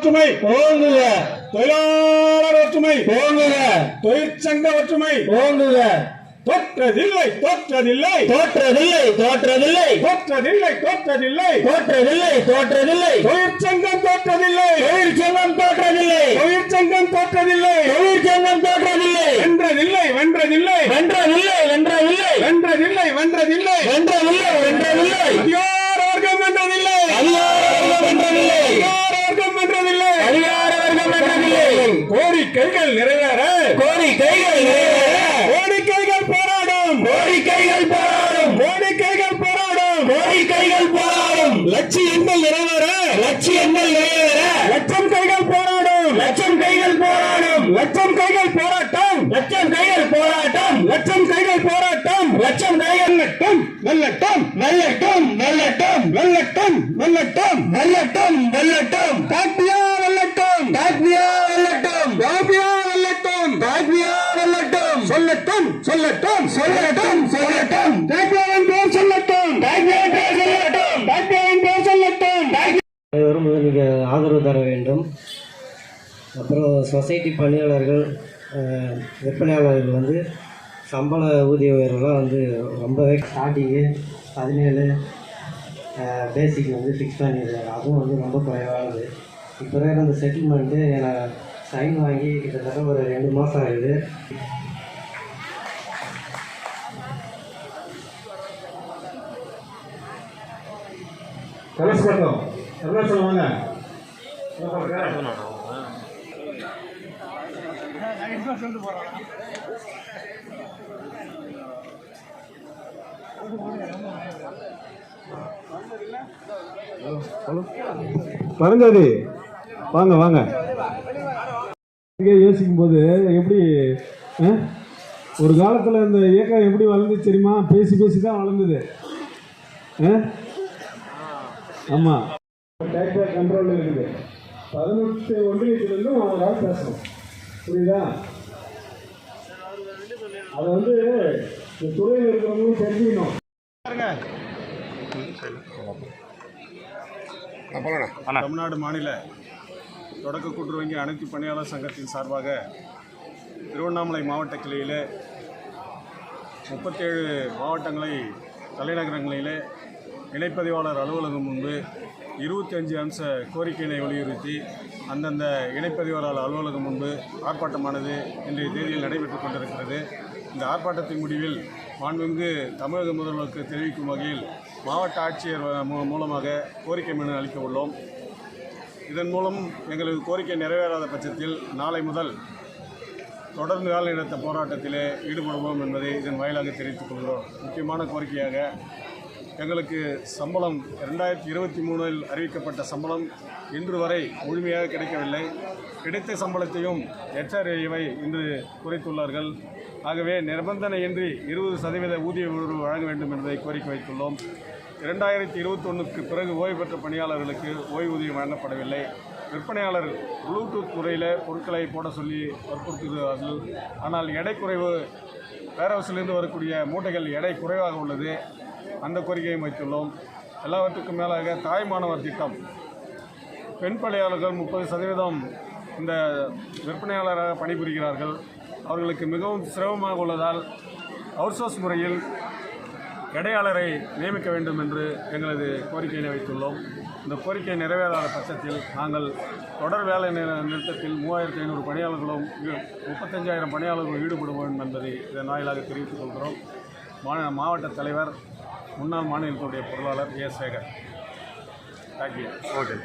ஒற்றுமை ஓங்குக, தொழிலாளர் ஒற்றுமை ஓங்குக, தொழிற்சங்க ஒற்றுமை ஓங்குக. தோற்றதில்லை தோற்றதில்லை தோற்றதில்லை, தோற்றதில்லை, தோற்றதில்லை தோற்றதில்லை தோற்றதில்லை, தோற்றதில்லை. தொழிற்சங்கம் தோற்றதில்லை தொழிற்சங்கம் தோற்றதில்லை, தொழிற்சங்கம் தோற்றதில்லை தொழிற்சங்கம் தோற்றதில்லை. வென்றதில்லை வென்றதில்லை வென்றதில்லை, வென்றதில்லை, வென்றதில்லை வென்றதில்லை வென்றதில்லை, வென்றதில்லை. அதிகார வர்க்கம் வென்றதில்லை அதிகார வர்க்கம் வென்றதில்லை, அதிகார வர்க்கம் வென்றதில்லை அதிகார வர்க்கம் வென்றதில்லை. கோரிக்கைகள் நிறைவேற கோரிக்கைகள் நிறைவேற கோரிக்கைகள் போராடும் கோரிக்கைகள் போராடும், கோரிக்கைகள் போராடும் கோரிக்கைகள் போராடும். லட்சியங்கள் நிறைவேற லட்சியங்கள் நிறைவேற லட்சம் கைகள் போராடும் லட்சம் கைகள் போராடும், லட்சம் கைகள் போராட்டம் லட்சம் கைகள் போராட்டம், லட்சம் கைகள் போராட்டம் லட்சம் கைகள் வெல்லட்டும் வெல்லட்டும் வெல்லட்டும், வெல்லட்டும், வெல்லட்டும் வெல்லட்டும் வெல்லட்டும், வெல்லட்டும். காப்பியா வெல்லட்டும் காத்மியா வெல்லட்டும், காப்பியா வெல்லட்டும் காத்மியா வெல்லட்டும். சொல்லட்டும் சொல்லட்டும் சொல்லட்டும், சொல்லட்டும், காப்பியாவின் பேர் சொல்லட்டும் காத்மியா பேர் சொல்லட்டும். காப்பியாவின் பேர் சொல்லட்டும் அனைவரும் மிக ஆதரவு தர வேண்டும். அப்புறம் சொசைட்டி பணியாளர்கள், விற்பனையாளர்கள் வந்து சம்பள ஊதிய உயர்வுலாம் வந்து ரொம்பவே ஸ்டார்டிங்கு 17 பேசிக் வந்து ஃபிக்ஸ் பண்ணியிருக்காங்க. அதுவும் வந்து ரொம்ப குறைவானது. இப்போ இருக்கிற அந்த செட்டில்மெண்ட்டு எனக்கு சைன் வாங்கி கிட்டத்தட்ட ஒரு 2 மாதம் ஆகுது. கலசப்பட்டோம் என்ன சொல்லுவாங்க பரஞ்சாதி வாங்க வாங்க யோசிக்கும் போது எப்படி ஒரு காலத்தில் இந்த இயக்கம் எப்படி வளர்ந்துச்சு தெரியுமா? பேசி பேசி தான் வளர்ந்தது. ஆமாம், டேக்டர் கண்ட்ரோலில் இருக்குது. 18 ஒன்றியத்திலிருந்து அவங்களால பேசணும், புரியுதா? அதை வந்து இந்த துறையில் இருக்கிறவங்களும் தெரிஞ்சுக்கணும். தமிழ்நாடு மாநில தொடக்க கூட்டுறவு வங்கி அனைத்து பணியாளர் சங்கத்தின் சார்பாக திருவண்ணாமலை மாவட்ட கிளையில் 37 மாவட்டங்களை தலைநகரங்களிலே இணைப்பதிவாளர் அலுவலகம் முன்பு 25 அம்ச கோரிக்கையினை வலியுறுத்தி அந்தந்த இணைப்பதிவாளர் அலுவலகம் முன்பு ஆர்ப்பாட்டமானது இன்றைய தேதியில் நடைபெற்று கொண்டிருக்கிறது. இந்த ஆர்ப்பாட்டத்தின் முடிவில் மாண்புமிகு தமிழக முதல்வருக்கு தெரிவிக்கும் வகையில் மாவட்ட ஆட்சியர் மூலமாக கோரிக்கை மனு அளிக்க உள்ளோம். இதன் மூலம் எங்களது கோரிக்கை நிறைவேறாத பட்சத்தில் நாளை முதல் தொடர்ந்து வேலை நிறுத்த போராட்டத்திலே ஈடுபடுவோம் என்பதை இதன் வாயிலாக தெரிவித்துக் கொள்கிறோம். முக்கியமான கோரிக்கையாக எங்களுக்கு சம்பளம் 2023 அறிவிக்கப்பட்ட சம்பளம் இன்று வரை முழுமையாக கிடைக்கவில்லை. கிடைத்த சம்பளத்தையும் HRAவை இன்று குறைத்துள்ளார்கள். ஆகவே நிபந்தனையின்றி 20% ஊதிய உயர்வு வழங்க வேண்டும் என்பதை கோரிக்கை வைத்துள்ளோம். 2021க்கு பிறகு ஓய்வு பெற்ற பணியாளர்களுக்கு ஓய்வூதியம் வழங்கப்படவில்லை. விற்பனையாளர் ப்ளூடூத் முறையில் பொருட்களை போட சொல்லி வற்புறுத்துகிறார்கள். ஆனால் எடை குறைவு, வேர்ஹவுஸிலிருந்து வரக்கூடிய மூட்டைகள் எடை குறைவாக உள்ளது. அந்த கோரிக்கையை வைத்துள்ளோம். எல்லாவற்றுக்கும் மேலாக தாய்மானவர் திட்டம், பெண் பணியாளர்கள் 30% இந்த விற்பனையாளராக பணிபுரிகிறார்கள். அவர்களுக்கு மிகவும் சிரமமாக உள்ளதால் அவுட்சோர்ஸ் முறையில் எடையாளரை நியமிக்க வேண்டும் என்று எங்களது கோரிக்கையினை வைத்துள்ளோம். இந்த கோரிக்கை நிறைவேறாத பட்சத்தில் நாங்கள் தொடர் வேலை நிறுத்தத்தில் 3500 பணியாளர்களும் 35,000 பணியாளர்களும் ஈடுபடுவோம் என்பதை இதன் வாயிலாக தெரிவித்துக் கொள்கிறோம். மாவட்ட தலைவர், முன்னாள் மாநிலத்துடைய பொருளாளர் ஏ. சேகர். தேங்க்யூ. ஓகே.